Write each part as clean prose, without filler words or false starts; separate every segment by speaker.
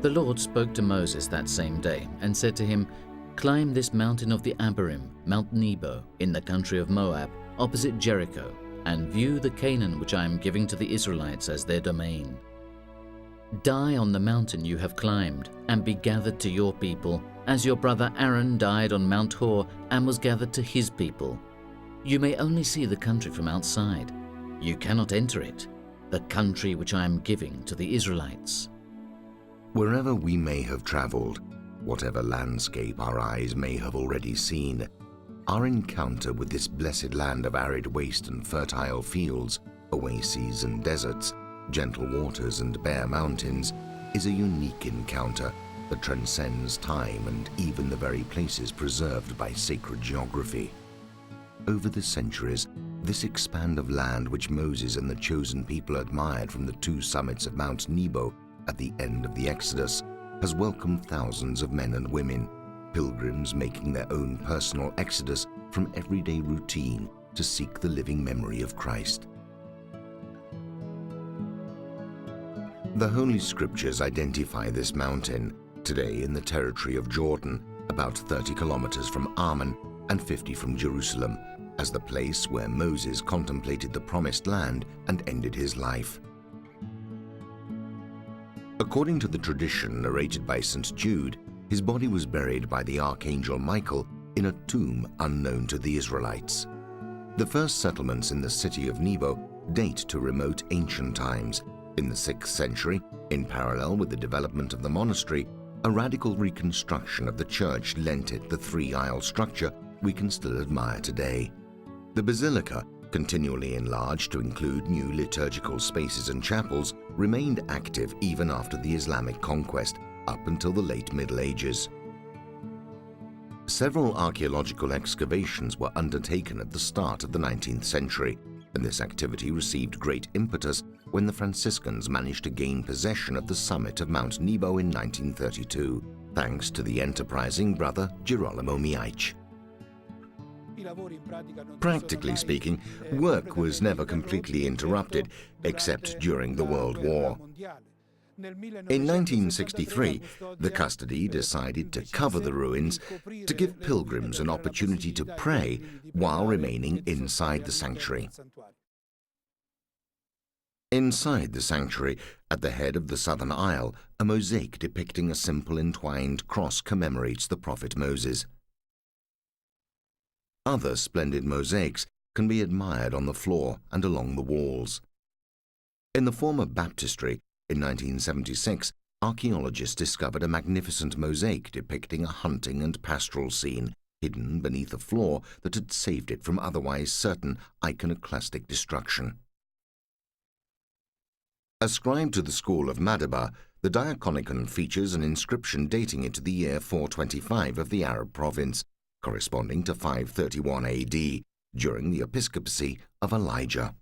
Speaker 1: The Lord spoke to Moses that same day and said to him, "Climb this mountain of the Abarim, Mount Nebo, in the country of Moab, opposite Jericho, and view the Canaan which I am giving to the Israelites as their domain. Die on the mountain you have climbed, and be gathered to your people, as your brother Aaron died on Mount Hor and was gathered to his people. You may only see the country from outside. You cannot enter it, the country which I am giving to the Israelites."
Speaker 2: Wherever we may have traveled, whatever landscape our eyes may have already seen, our encounter with this blessed land of arid waste and fertile fields, oases and deserts, gentle waters and bare mountains, is a unique encounter that transcends time and even the very places preserved by sacred geography. Over the centuries, this expanse of land which Moses and the chosen people admired from the two summits of Mount Nebo at the end of the Exodus has welcomed thousands of men and women, pilgrims making their own personal exodus from everyday routine to seek the living memory of Christ. The Holy Scriptures identify this mountain, today in the territory of Jordan, about 30 kilometers from Amman and 50 from Jerusalem, as the place where Moses contemplated the promised land and ended his life. According to the tradition narrated by St. Jude, his body was buried by the Archangel Michael in a tomb unknown to the Israelites. The first settlements in the city of Nebo date to remote ancient times. In the 6th century, in parallel with the development of the monastery, a radical reconstruction of the church lent it the three-aisle structure we can still admire today. The basilica, continually enlarged to include new liturgical spaces and chapels, remained active even after the Islamic conquest, up until the late Middle Ages. Several archaeological excavations were undertaken at the start of the 19th century, and this activity received great impetus when the Franciscans managed to gain possession of the summit of Mount Nebo in 1932, thanks to the enterprising brother Girolamo Miaic. Practically speaking, work was never completely interrupted, except during the World War. In 1963, the custody decided to cover the ruins to give pilgrims an opportunity to pray while remaining inside the sanctuary. Inside the sanctuary, at the head of the southern aisle, a mosaic depicting a simple entwined cross commemorates the prophet Moses. Other splendid mosaics can be admired on the floor and along the walls. In the former baptistry, in 1976, archaeologists discovered a magnificent mosaic depicting a hunting and pastoral scene hidden beneath a floor that had saved it from otherwise certain iconoclastic destruction. Ascribed to the school of Madaba, the Diaconicon features an inscription dating it to the year 425 of the Arab province, corresponding to 531 AD, during the episcopacy of Elijah.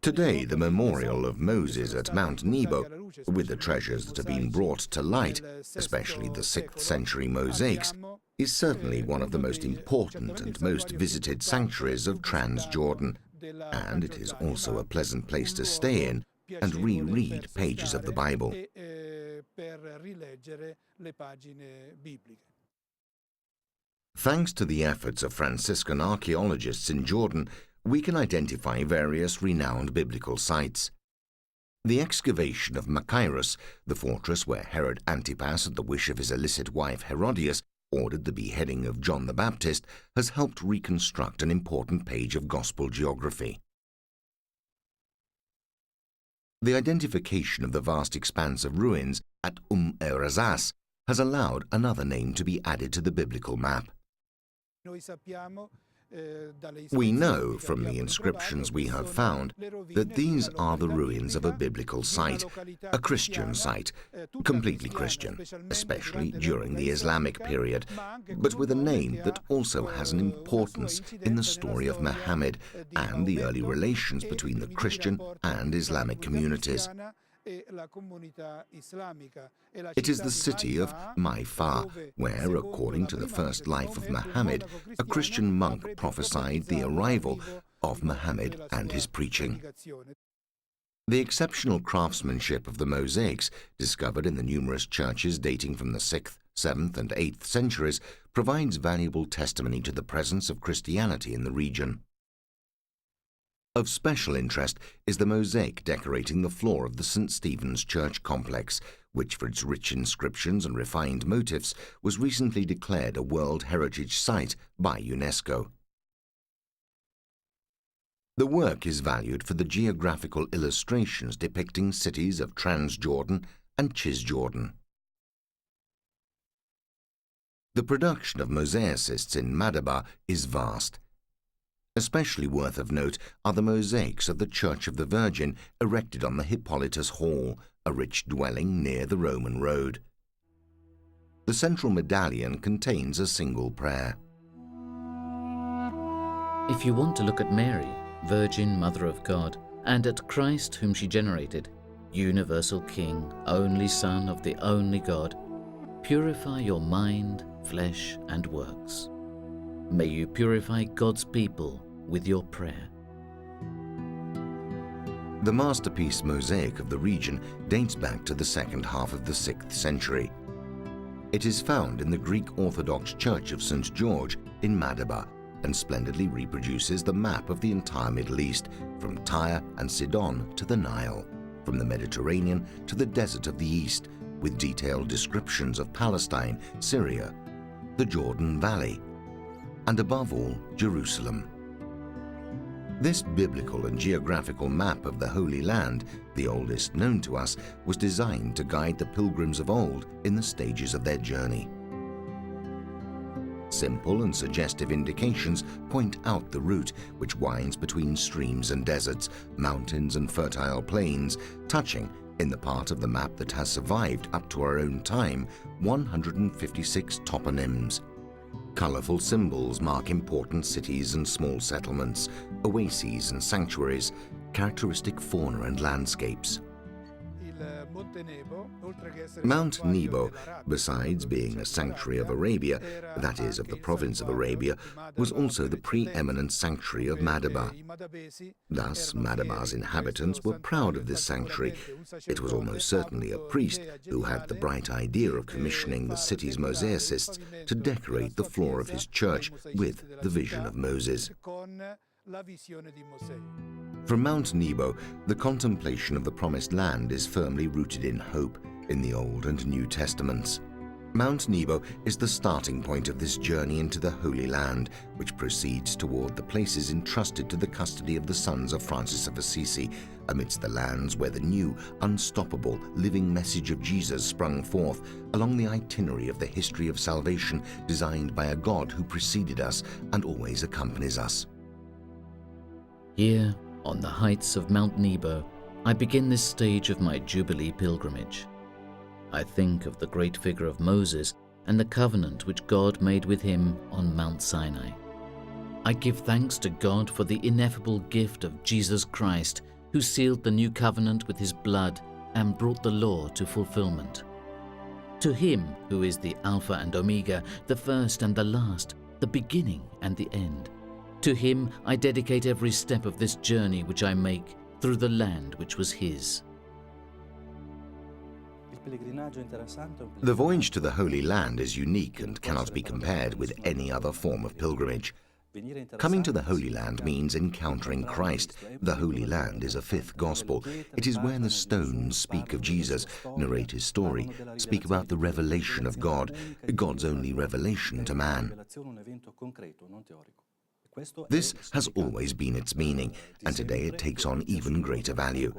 Speaker 2: Today, the memorial of Moses at Mount Nebo, with the treasures that have been brought to light, especially the 6th century mosaics, is certainly one of the most important and most visited sanctuaries of Transjordan, and it is also a pleasant place to stay in and reread pages of the Bible. Thanks to the efforts of Franciscan archaeologists in Jordan, we can identify various renowned biblical sites. The excavation of Machaerus, the fortress where Herod Antipas, at the wish of his illicit wife Herodias, ordered the beheading of John the Baptist, has helped reconstruct an important page of gospel geography. The identification of the vast expanse of ruins at Erazas has allowed another name to be added to the biblical map. We know from the inscriptions we have found that these are the ruins of a biblical site, a Christian site, completely Christian, especially during the Islamic period, but with a name that also has an importance in the story of Muhammad and the early relations between the Christian and Islamic communities. It is the city of Maifa, where, according to the first life of Muhammad, a Christian monk prophesied the arrival of Muhammad and his preaching. The exceptional craftsmanship of the mosaics, discovered in the numerous churches dating from the 6th, 7th, and 8th centuries, provides valuable testimony to the presence of Christianity in the region. Of special interest is the mosaic decorating the floor of the St. Stephen's Church complex, which for its rich inscriptions and refined motifs was recently declared a World Heritage Site by UNESCO. The work is valued for the geographical illustrations depicting cities of Transjordan and Cisjordan. The production of mosaicists in Madaba is vast. Especially worth of note are the mosaics of the Church of the Virgin erected on the Hippolytus Hall, a rich dwelling near the Roman road. The central medallion contains a single prayer.
Speaker 1: If you want to look at Mary, Virgin Mother of God, and at Christ whom she generated, universal King, only Son of the only God, purify your mind, flesh, and works. May you purify God's people with your prayer.
Speaker 2: The masterpiece mosaic of the region dates back to the second half of the 6th century. It is found in the Greek Orthodox Church of St. George in Madaba and splendidly reproduces the map of the entire Middle East, from Tyre and Sidon to the Nile, from the Mediterranean to the desert of the East, with detailed descriptions of Palestine, Syria, the Jordan Valley, and above all, Jerusalem. This biblical and geographical map of the Holy Land, the oldest known to us, was designed to guide the pilgrims of old in the stages of their journey. Simple and suggestive indications point out the route, which winds between streams and deserts, mountains and fertile plains, touching, in the part of the map that has survived up to our own time, 156 toponyms. Colourful symbols mark important cities and small settlements, oases and sanctuaries, characteristic fauna and landscapes. Mount Nebo, besides being a sanctuary of Arabia, that is, of the province of Arabia, was also the preeminent sanctuary of Madaba. Thus, Madaba's inhabitants were proud of this sanctuary. It was almost certainly a priest who had the bright idea of commissioning the city's mosaicists to decorate the floor of his church with the vision of Moses. From Mount Nebo, the contemplation of the Promised Land is firmly rooted in hope in the Old and New Testaments. Mount Nebo is the starting point of this journey into the Holy Land, which proceeds toward the places entrusted to the custody of the sons of Francis of Assisi, amidst the lands where the new, unstoppable, living message of Jesus sprung forth along the itinerary of the history of salvation designed by a God who preceded us and always accompanies us.
Speaker 1: Here, on the heights of Mount Nebo, I begin this stage of my Jubilee pilgrimage. I think of the great figure of Moses and the covenant which God made with him on Mount Sinai. I give thanks to God for the ineffable gift of Jesus Christ, who sealed the new covenant with his blood and brought the law to fulfillment. To him who is the Alpha and Omega, the first and the last, the beginning and the end. To him I dedicate every step of this journey which I make through the land which was his.
Speaker 2: The voyage to the Holy Land is unique and cannot be compared with any other form of pilgrimage. Coming to the Holy Land means encountering Christ. The Holy Land is a fifth gospel. It is where the stones speak of Jesus, narrate his story, speak about the revelation of God, God's only revelation to man. This has always been its meaning, and today it takes on even greater value.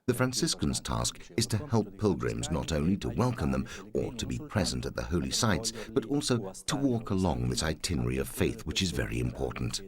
Speaker 2: The Franciscans' task is to help pilgrims not only to welcome them or to be present at the holy sites, but also to walk along this itinerary of faith, which is very important.